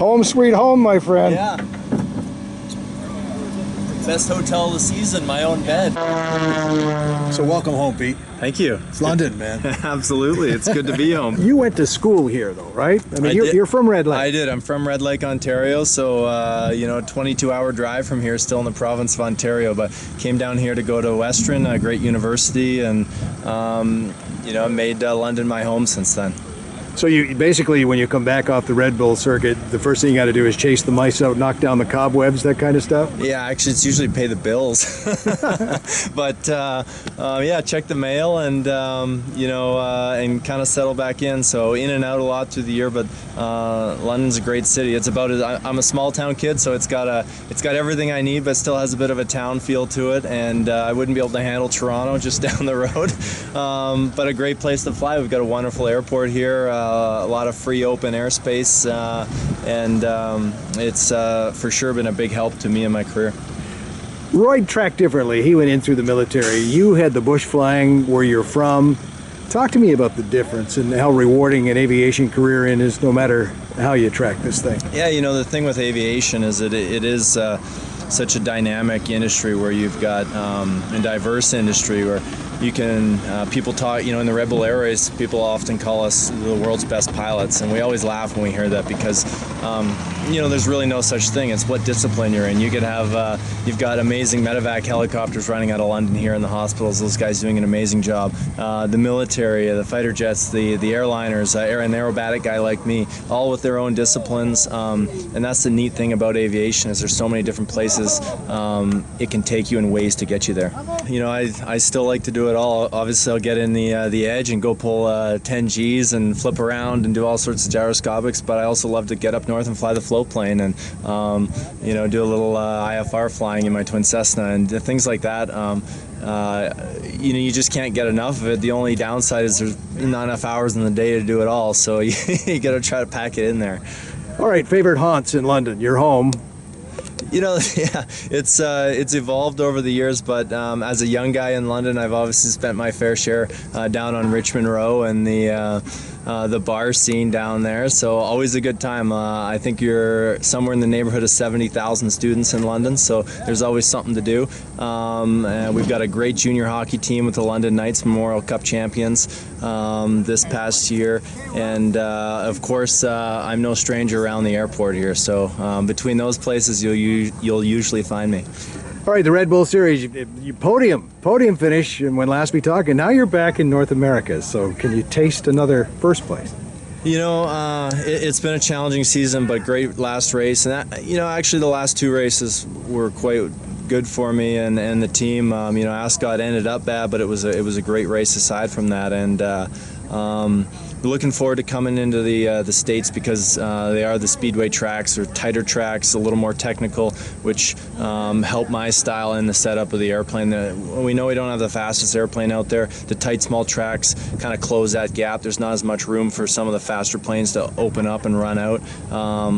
Home sweet home, my friend. Yeah. Best hotel of the season, my own bed. So welcome home, Pete. Thank you. It's London, man. Absolutely. It's good to be home. You went to school here, though, right? I mean, you're from Red Lake. I did. I'm from Red Lake, Ontario. So, you know, a 22-hour drive from here, still in the province of Ontario. But came down here to go to Western, a great university, and, you know, made London my home since then. So you basically, when you come back off the Red Bull circuit, the first thing you got to do is chase the mice out, knock down the cobwebs, that kind of stuff? Yeah, actually, it's usually pay the bills. But, yeah, check the mail and, you know, and kind of settle back in. So in and out a lot through the year, but London's a great city. It's about I'm a small town kid, so it's got everything I need, but still has a bit of a town feel to it. And I wouldn't be able to handle Toronto just down the road. But a great place to fly. We've got a wonderful airport here. A lot of free open airspace, and it's for sure been a big help to me in my career. Roy tracked differently. He went in through the military. You had the bush flying where you're from. Talk to me about the difference and how rewarding an aviation career is, no matter how you track this thing. Yeah, you know, the thing with aviation is that it is such a dynamic industry where you've got a diverse industry where you can, people talk, you know, in the Red Bull Air Race, people often call us the world's best pilots, and we always laugh when we hear that because, you know, there's really no such thing. It's what discipline you're in. You could have, you've got amazing medevac helicopters running out of London here in the hospitals, those guys doing an amazing job. The military, the fighter jets, the airliners, an aerobatic guy like me, all with their own disciplines, and that's the neat thing about aviation is there's so many different places it can take you in ways to get you there. You know, I still like to do it all. Obviously, I'll get in the edge and go pull 10 Gs and flip around and do all sorts of gyroscopics, but I also love to get up north and fly the float plane and, you know, do a little IFR flying in my twin Cessna and things like that. You know, you just can't get enough of it. The only downside is there's not enough hours in the day to do it all, so you got to try to pack it in there. All right, favorite haunts in London, your home. You know, yeah, it's evolved over the years, but as a young guy in London, I've obviously spent my fair share down on Richmond Row and the bar scene down there, so always a good time. I think you're somewhere in the neighborhood of 70,000 students in London, so there's always something to do. We've got a great junior hockey team with the London Knights Memorial Cup champions this past year, and of course I'm no stranger around the airport here, so between those places you'll usually find me. All right, the Red Bull Series, you podium finish, and when last we talked, and now you're back in North America, so can you taste another first place? You know, it's been a challenging season, but great last race, and that, you know, actually the last two races were quite good for me and the team. You know, Ascot ended up bad, but it was a great race aside from that, and looking forward to coming into the States because they are the speedway tracks or tighter tracks, a little more technical, which help my style in the setup of the airplane. We know we don't have the fastest airplane out there. The tight, small tracks kind of close that gap. There's not as much room for some of the faster planes to open up and run out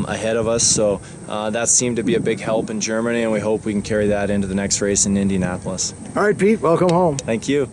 ahead of us. So that seemed to be a big help in Germany, and we hope we can carry that into the next race in Indianapolis. All right, Pete, welcome home. Thank you.